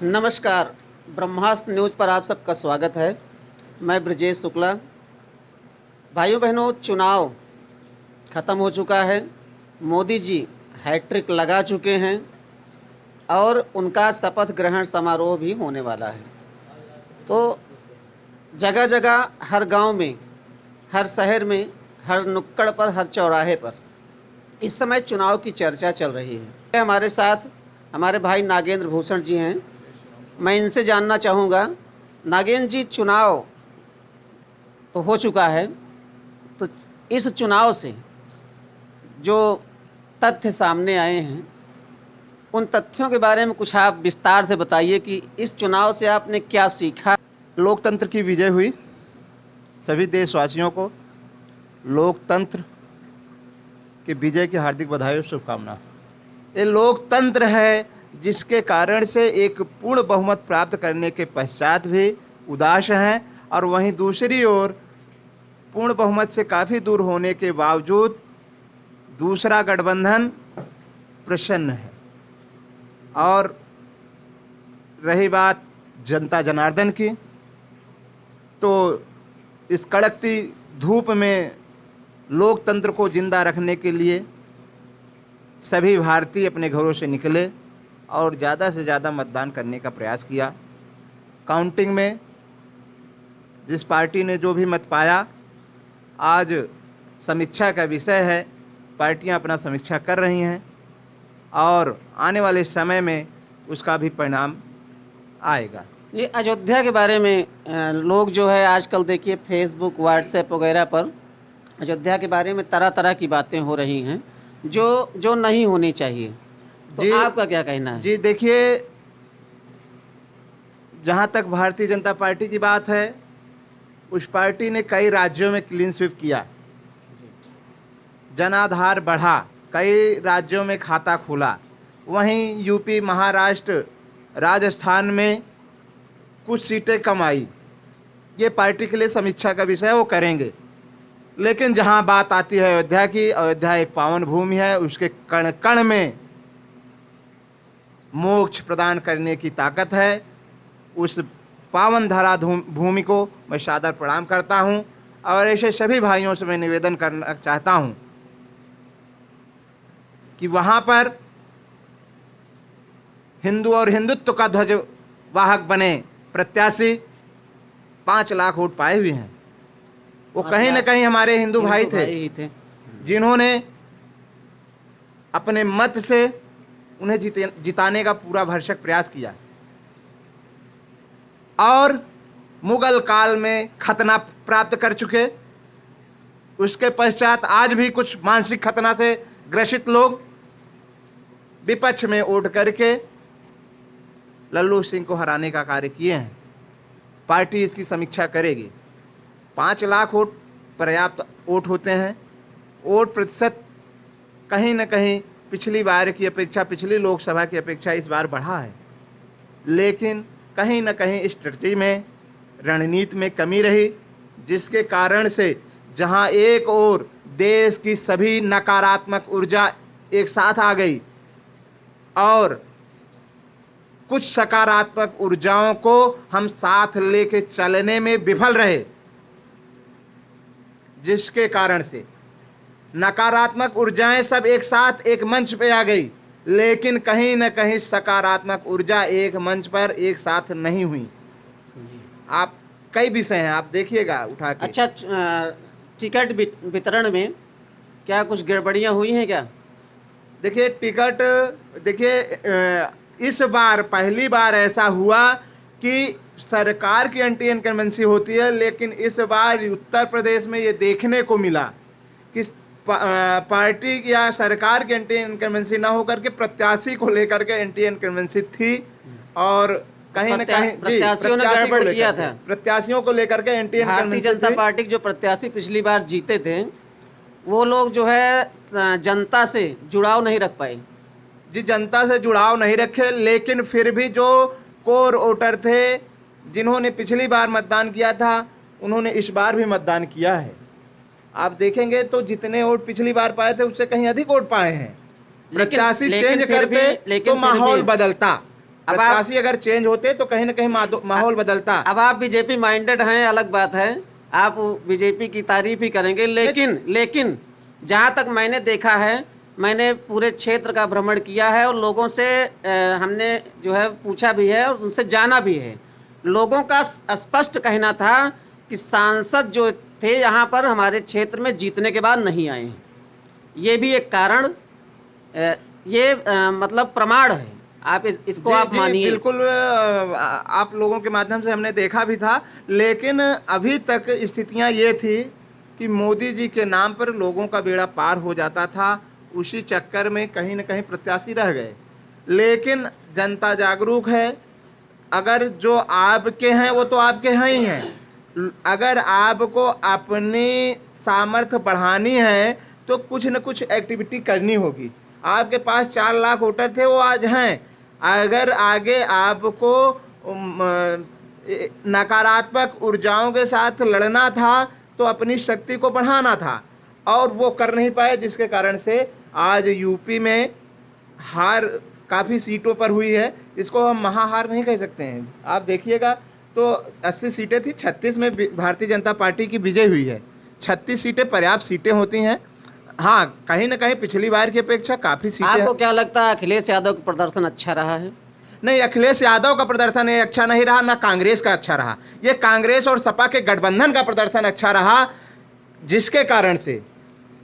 नमस्कार। ब्रह्मास्त्र न्यूज़ पर आप सबका स्वागत है। मैं ब्रजेश शुक्ला। भाइयों बहनों, चुनाव ख़त्म हो चुका है। मोदी जी हैट्रिक लगा चुके हैं और उनका शपथ ग्रहण समारोह भी होने वाला है। तो जगह जगह, हर गांव में, हर शहर में, हर नुक्कड़ पर, हर चौराहे पर इस समय चुनाव की चर्चा चल रही है। हमारे साथ हमारे भाई नागेंद्र भूषण जी हैं। मैं इनसे जानना चाहूँगा, नागेंद्र जी, चुनाव तो हो चुका है, तो इस चुनाव से जो तथ्य सामने आए हैं, उन तथ्यों के बारे में कुछ आप विस्तार से बताइए कि इस चुनाव से आपने क्या सीखा। लोकतंत्र की विजय हुई। सभी देशवासियों को लोकतंत्र की विजय की हार्दिक बधाई और शुभकामना। ये लोकतंत्र है जिसके कारण से एक पूर्ण बहुमत प्राप्त करने के पश्चात भी उदास हैं, और वहीं दूसरी ओर पूर्ण बहुमत से काफ़ी दूर होने के बावजूद दूसरा गठबंधन प्रसन्न है। और रही बात जनता जनार्दन की, तो इस कड़कती धूप में लोकतंत्र को जिंदा रखने के लिए सभी भारतीय अपने घरों से निकले और ज़्यादा से ज़्यादा मतदान करने का प्रयास किया। काउंटिंग में जिस पार्टी ने जो भी मत पाया, आज समीक्षा का विषय है। पार्टियां अपना समीक्षा कर रही हैं और आने वाले समय में उसका भी परिणाम आएगा। ये अयोध्या के बारे में लोग जो है आजकल देखिए फेसबुक, व्हाट्सएप वगैरह पर अयोध्या के बारे में तरह तरह की बातें हो रही हैं जो नहीं होनी चाहिए। तो आपका क्या कहना है? जी देखिए, जहाँ तक भारतीय जनता पार्टी की बात है, उस पार्टी ने कई राज्यों में क्लीन स्वीप किया, जनाधार बढ़ा, कई राज्यों में खाता खुला। वहीं यूपी, महाराष्ट्र, राजस्थान में कुछ सीटें कम आई। ये पार्टी के लिए समीक्षा का विषय, वो करेंगे। लेकिन जहां बात आती है अयोध्या की, अयोध्या एक पावन भूमि है। उसके कण कण में मोक्ष प्रदान करने की ताकत है। उस पावन धरा भूमि को मैं सादर प्रणाम करता हूं और ऐसे सभी भाइयों से मैं निवेदन करना चाहता हूं कि वहां पर हिंदू और हिंदुत्व का ध्वज वाहक बने प्रत्याशी 5 लाख वोट पाए हुए हैं। वो कहीं न कहीं हमारे हिंदू भाई थे जिन्होंने अपने मत से उन्हें जिताने का पूरा भरसक प्रयास किया। और मुगल काल में खतना प्राप्त कर चुके, उसके पश्चात आज भी कुछ मानसिक खतना से ग्रसित लोग विपक्ष में वोट करके लल्लू सिंह को हराने का कार्य किए हैं। पार्टी इसकी समीक्षा करेगी। 5 लाख वोट पर्याप्त वोट होते हैं। वोट प्रतिशत कहीं न कहीं पिछली बार की अपेक्षा, पिछली लोकसभा की अपेक्षा इस बार बढ़ा है, लेकिन कहीं न कहीं स्ट्रेटजी में, रणनीति में कमी रही, जिसके कारण से जहां एक ओर देश की सभी नकारात्मक ऊर्जा एक साथ आ गई और कुछ सकारात्मक ऊर्जाओं को हम साथ लेके चलने में विफल रहे, जिसके कारण से नकारात्मक ऊर्जाएं सब एक साथ एक मंच पे आ गई, लेकिन कहीं न कहीं सकारात्मक ऊर्जा एक मंच पर एक साथ नहीं हुई। आप कई विषय हैं, आप देखिएगा उठा के। अच्छा, टिकट वितरण में क्या कुछ गड़बड़ियां हुई हैं क्या? देखिए टिकट, देखिए इस बार पहली बार ऐसा हुआ कि सरकार की एंटी इनकम्बेंसी होती है, लेकिन इस बार उत्तर प्रदेश में ये देखने को मिला कि पार्टी या सरकार की एंटी इनकम्बेंसी ना होकर के प्रत्याशी को लेकर के एंटी इनकम्बेंसी थी। और कहीं न कहीं प्रत्याशियों ने गड़बड़ किया था। प्रत्याशियों को लेकर के anti incumbency. Bharatiya Janata party के जो प्रत्याशी पिछली बार जीते थे, वो लोग जो है जनता से जुड़ाव नहीं रख पाए। जी, जनता से जुड़ाव नहीं रखे, लेकिन फिर भी जो कोर वोटर थे, जिन्होंने पिछली बार मतदान किया था, उन्होंने इस बार भी मतदान किया है। आप देखेंगे तो जितने वोट पिछली बार पाए थे उससे कहीं अधिक वोट पाए हैं। प्रत्याशी चेंज करते तो माहौल बदलता। प्रत्याशी अगर चेंज होते तो कहीं ना कहीं माहौल बदलता। अब आप बीजेपी माइंडेड हैं, अलग बात है, आप बीजेपी की तारीफ ही करेंगे, लेकिन जहाँ तक मैंने देखा है, मैंने पूरे क्षेत्र का भ्रमण किया है और लोगों से हमने जो है पूछा भी है और उनसे जाना भी है। लोगों का स्पष्ट कहना था कि सांसद जो थे यहाँ पर हमारे क्षेत्र में जीतने के बाद नहीं आए हैं। ये भी एक कारण, ये मतलब प्रमाण है। आप इसको आप मानिए। बिल्कुल, आप लोगों के माध्यम से हमने देखा भी था, लेकिन अभी तक स्थितियां ये थी कि मोदी जी के नाम पर लोगों का बेड़ा पार हो जाता था। उसी चक्कर में कहीं न कहीं प्रत्याशी रह गए। लेकिन जनता जागरूक है। अगर जो आपके हैं वो तो आपके हैं ही हैं। अगर आपको अपनी सामर्थ्य बढ़ानी है तो कुछ न कुछ एक्टिविटी करनी होगी। आपके पास 4 लाख वोटर थे, वो आज हैं। अगर आगे आपको नकारात्मक ऊर्जाओं के साथ लड़ना था तो अपनी शक्ति को बढ़ाना था, और वो कर नहीं पाए, जिसके कारण से आज यूपी में हार काफ़ी सीटों पर हुई है। इसको हम महाहार नहीं कह सकते हैं। आप देखिएगा तो 80 सीटें थी, 36 में भारतीय जनता पार्टी की विजय हुई है। 36 सीटें पर्याप्त सीटें होती हैं। हाँ, कहीं ना कहीं पिछली बार की अपेक्षा काफ़ी सीटें। आपको क्या लगता है अखिलेश यादव का प्रदर्शन अच्छा रहा है? नहीं, अखिलेश यादव का प्रदर्शन ये अच्छा नहीं रहा, ना कांग्रेस का अच्छा रहा। ये कांग्रेस और सपा के गठबंधन का प्रदर्शन अच्छा रहा, जिसके कारण से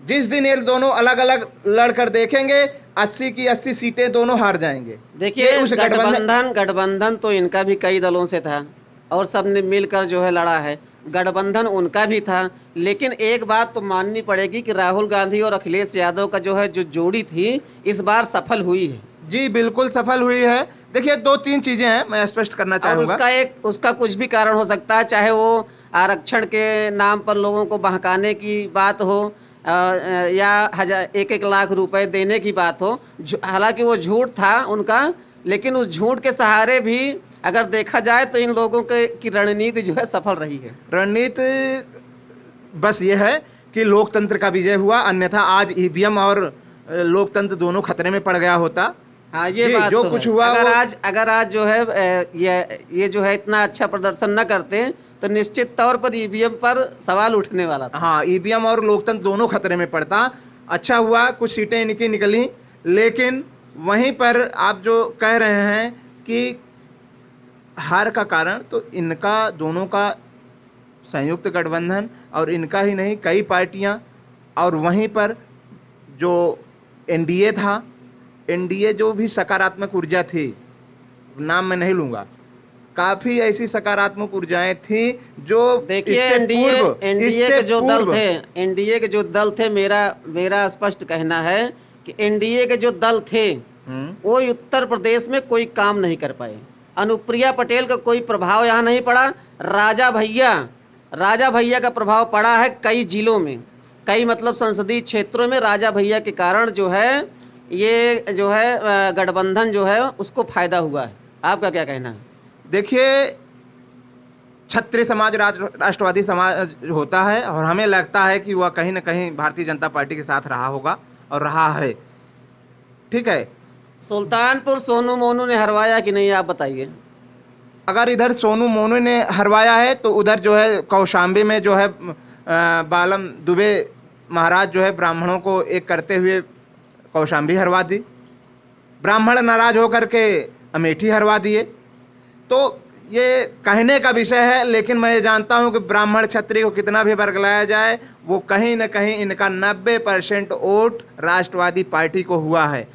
जिस दिन ये दोनों अलग अलग लड़कर देखेंगे 80 की 80 सीटें दोनों हार जाएंगे। देखिए, उस गठबंधन तो इनका भी कई दलों से था और सब ने मिलकर जो है लड़ा है। गठबंधन उनका भी था, लेकिन एक बात तो माननी पड़ेगी कि राहुल गांधी और अखिलेश यादव का जो है जो जोड़ी थी इस बार सफल हुई है। जी बिल्कुल सफल हुई है। देखिए, 2-3 चीजें हैं, मैं स्पष्ट करना चाहूँगा। उसका कुछ भी कारण हो सकता है, चाहे वो आरक्षण के नाम पर लोगों को बहकाने की बात हो या 1-1 लाख रुपए देने की बात हो। हालांकि वो झूठ था उनका, लेकिन उस झूठ के सहारे भी अगर देखा जाए तो इन लोगों की रणनीति जो है सफल रही है। रणनीति बस ये है कि लोकतंत्र का विजय हुआ, अन्यथा आज ईवीएम और लोकतंत्र दोनों खतरे में पड़ गया होता। हाँ, ये बात जो तो कुछ है। हुआ अगर आज जो है ये जो है इतना अच्छा प्रदर्शन न करते तो निश्चित तौर पर ईवीएम पर सवाल उठने वाला था। हाँ, ईवीएम और लोकतंत्र दोनों खतरे में पड़ता। अच्छा हुआ कुछ सीटें इनकी निकली, लेकिन वहीं पर आप जो कह रहे हैं कि हार का कारण, तो इनका दोनों का संयुक्त गठबंधन, और इनका ही नहीं कई पार्टियां, और वहीं पर जो एनडीए था, एनडीए जो भी सकारात्मक ऊर्जा थी, नाम मैं नहीं लूँगा, काफ़ी ऐसी सकारात्मक ऊर्जाएं थी जो देखिए एनडीए के जो दल थे, मेरा स्पष्ट कहना है कि एनडीए के जो दल थे वो उत्तर प्रदेश में कोई काम नहीं कर पाए। अनुप्रिया पटेल का कोई प्रभाव यहाँ नहीं पड़ा। राजा भैया का प्रभाव पड़ा है कई जिलों में, कई मतलब संसदीय क्षेत्रों में। राजा भैया के कारण जो है ये जो है गठबंधन जो है उसको फायदा हुआ है। आपका क्या कहना है? देखिए, क्षत्रिय समाज राष्ट्रवादी समाज होता है, और हमें लगता है कि वह कहीं ना कहीं भारतीय जनता पार्टी के साथ रहा होगा और रहा है। ठीक है, सुल्तानपुर सोनू मोनू ने हरवाया कि नहीं, आप बताइए। अगर इधर सोनू मोनू ने हरवाया है तो उधर जो है कौशाम्बी में जो है बालम दुबे महाराज जो है ब्राह्मणों को एक करते हुए कौशाम्बी हरवा दी। ब्राह्मण नाराज होकर के अमेठी हरवा दिए। तो ये कहने का विषय है, लेकिन मैं ये जानता हूँ कि ब्राह्मण क्षत्रिय को कितना भी बरगलाया जाए, वो कहीं न कहीं इनका 90% वोट राष्ट्रवादी पार्टी को हुआ है।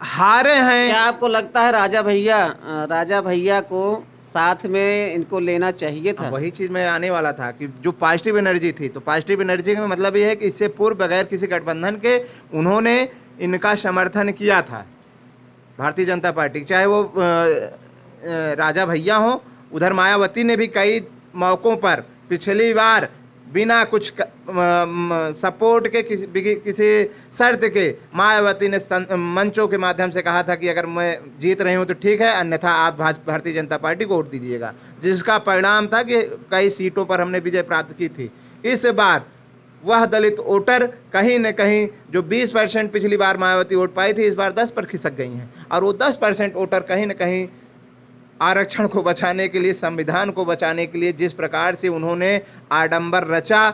हारे हैं। क्या आपको लगता है राजा भैया को साथ में इनको लेना चाहिए था? वही चीज़ मैं आने वाला था कि जो पॉजिटिव एनर्जी थी, तो पॉजिटिव एनर्जी का मतलब ये है कि इससे पूर्व बगैर किसी गठबंधन के उन्होंने इनका समर्थन किया था, भारतीय जनता पार्टी, चाहे वो राजा भैया हो। उधर मायावती ने भी कई मौक़ों पर पिछली बार बिना कुछ सपोर्ट के किसी शर्त के मायावती ने मंचों के माध्यम से कहा था कि अगर मैं जीत रही हूं तो ठीक है, अन्यथा आप भारतीय जनता पार्टी को वोट दीजिएगा, जिसका परिणाम था कि कई सीटों पर हमने विजय प्राप्त की थी। इस बार वह दलित वोटर कहीं न कहीं जो 20% पिछली बार मायावती वोट पाई थी, इस बार 10 पर खिसक गई हैं, और वो 10% वोटर कहीं न कहीं आरक्षण को बचाने के लिए, संविधान को बचाने के लिए जिस प्रकार से उन्होंने आडंबर रचा,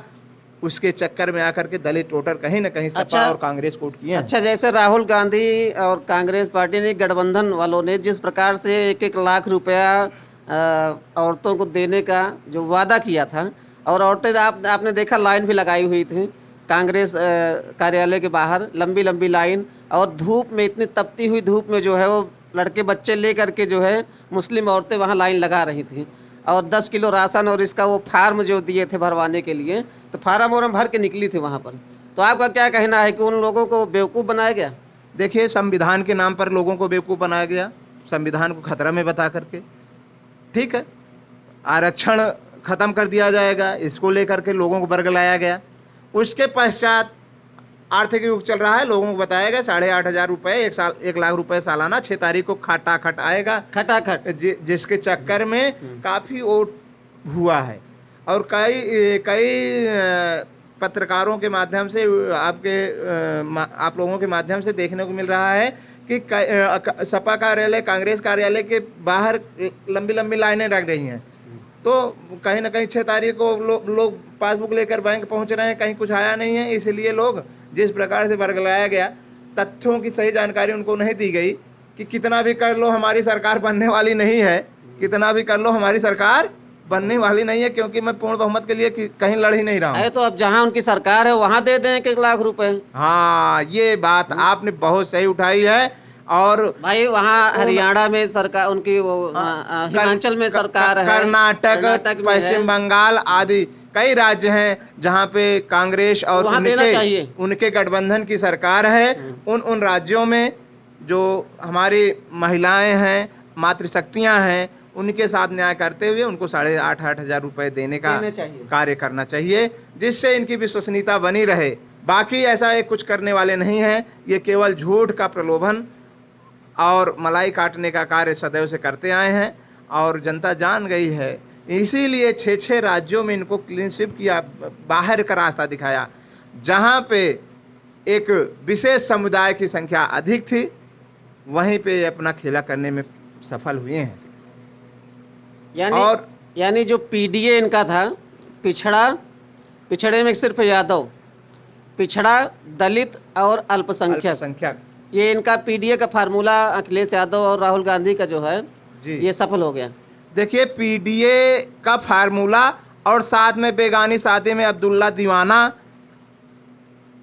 उसके चक्कर में आकर के दलित वोटर कहीं ना कहीं सपा और कांग्रेस को वोट किए हैं। अच्छा, जैसे राहुल गांधी और कांग्रेस पार्टी ने, गठबंधन वालों ने जिस प्रकार से 1-1 लाख रुपया औरतों को देने का जो वादा किया था, और औरतें आपने देखा लाइन भी लगाई हुई थी कांग्रेस कार्यालय के बाहर, लंबी लंबी लाइन, और धूप में, इतनी तपती हुई धूप में जो है वो लड़के बच्चे ले करके जो है मुस्लिम औरतें वहाँ लाइन लगा रही थी, और 10 किलो राशन और इसका वो फार्म जो दिए थे भरवाने के लिए, तो फार्म और भर के निकली थी वहाँ पर। तो आपका क्या कहना है कि उन लोगों को बेवकूफ़ बनाया गया? देखिए, संविधान के नाम पर लोगों को बेवकूफ़ बनाया गया, संविधान को खतरा में बता करके। ठीक है, आरक्षण खत्म कर दिया जाएगा, इसको लेकर के लोगों को बरगलाया गया। उसके पश्चात आर्थिक युग चल रहा है, लोगों को बताया गया 8,500 रुपये, 1 लाख रुपए सालाना 6 तारीख को खटाखट आएगा, खटाखट, जिसके चक्कर में काफ़ी वोट हुआ है। और कई पत्रकारों के माध्यम से, आप लोगों के माध्यम से देखने को मिल रहा है कि सपा कार्यालय, कांग्रेस कार्यालय के बाहर लंबी लंबी लाइनें लग रही हैं। तो कहीं ना कहीं 6 तारीख को लोग पासबुक लेकर बैंक पहुंच रहे हैं, कहीं कुछ आया नहीं है, इसलिए लोग जिस प्रकार से बरगलाया गया, तथ्यों की सही जानकारी उनको नहीं दी गई कि कितना भी कर लो हमारी सरकार बनने वाली नहीं है, कितना भी कर लो हमारी सरकार बनने वाली नहीं है, क्योंकि मैं पूर्ण बहुमत के लिए कहीं लड़ ही नहीं रहा हूँ। तो अब जहाँ उनकी सरकार है वहाँ दे दें 1 लाख रुपए। हाँ, ये बात आपने बहुत सही उठाई है। और भाई वहाँ हरियाणा में सरकार उनकी, वो हिमाचल में सरकार है, कर्नाटक, पश्चिम बंगाल आदि कई राज्य हैं जहाँ पे कांग्रेस और उनके गठबंधन की सरकार है। उन राज्यों में जो हमारी महिलाएं हैं, मातृशक्तियाँ हैं, उनके साथ न्याय करते हुए उनको 8,500 रुपये देने का कार्य करना चाहिए, जिससे इनकी विश्वसनीयता बनी रहे। बाकी ऐसा एक कुछ करने वाले नहीं हैं, ये केवल झूठ का प्रलोभन और मलाई काटने का कार्य सदैव से करते आए हैं, और जनता जान गई है। इसीलिए 6 राज्यों में इनको क्लीन स्वीप किया, बाहर का रास्ता दिखाया। जहाँ पे एक विशेष समुदाय की संख्या अधिक थी, वहीं पे अपना खेला करने में सफल हुए हैं। यानी जो पीडीए इनका था, पिछड़े में सिर्फ यादव, पिछड़ा, दलित और अल्पसंख्यक, ये इनका पीडीए का फार्मूला अखिलेश यादव और राहुल गांधी का जो है ये सफल हो गया। देखिए, पीडीए का फार्मूला और साथ में बेगानी शादी में अब्दुल्ला दीवाना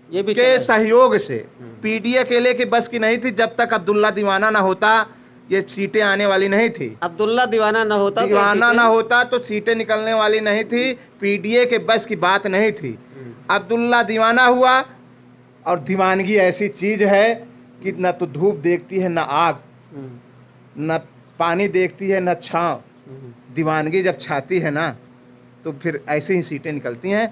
ये भी के सहयोग से, पीडीए अकेले की बस की नहीं थी। जब तक अब्दुल्ला दीवाना ना होता, ये सीटें आने वाली नहीं थी। अब्दुल्ला दीवाना ना होता तो सीटें निकलने वाली नहीं थी। पीडीए के बस की बात नहीं थी। अब्दुल्ला दीवाना हुआ, और दीवानगी ऐसी चीज है कि न तो धूप देखती है, न आग, न पानी देखती है, न छांव। दीवानगी जब छाती है ना, तो फिर ऐसे ही सीटें निकलती हैं।